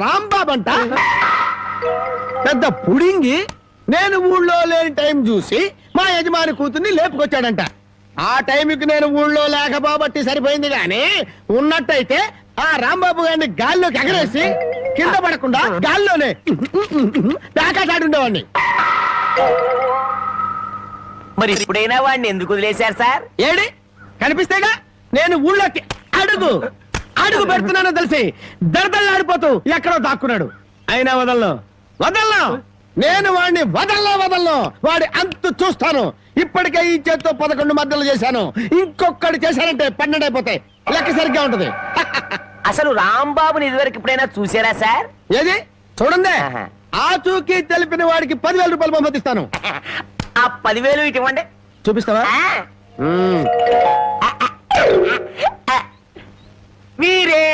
రాంబాబు అంట పెద్ద పుడింగి నేను ఊళ్ళో లేని టైం చూసి మా యజమాని కూతుర్ని లేపుకొచ్చాడంట. ఆ టైంకి నేను ఊళ్ళో లేకపోబట్టి సరిపోయింది గాని ఉన్నట్టయితే ఆ రాంబాబు గారిని గాల్లోకి ఎగరేసి కింద పడకుండా గాల్లోనే దాకాటాడుండేవాడిని. మరి ఇప్పుడైనా వాడిని ఎందుకు వదిలేశారు సార్? ఏడి కనిపిస్తేగా నేను ఊళ్ళోకి అడుగు అడుగు పెడుతున్నానో తెలిసి దడదళ్ళాడిపోతూ ఎక్కడో దాక్కున్నాడు. అయినా వదలను నేను వాడిని వదలను. వాడి అంతు చూస్తాను. ఇప్పటికే ఈ చేత్తో 11 మద్దలు చేశాను. ఇంకొకటి చేశానంటే 12 అయిపోతాయి. లెక్క సరిగ్గా ఉంటది. అసలు రాంబాబుని ఇదివరకు ఎప్పుడైనా చూసారా సార్? ఏది చూడండి. ఆ చూకి తెలిపిన వాడికి 10,000 రూపాయలు పంపిస్తాను. ఆ 10,000 ఇటు ఇవ్వండి. చూపిస్తావా? మీరే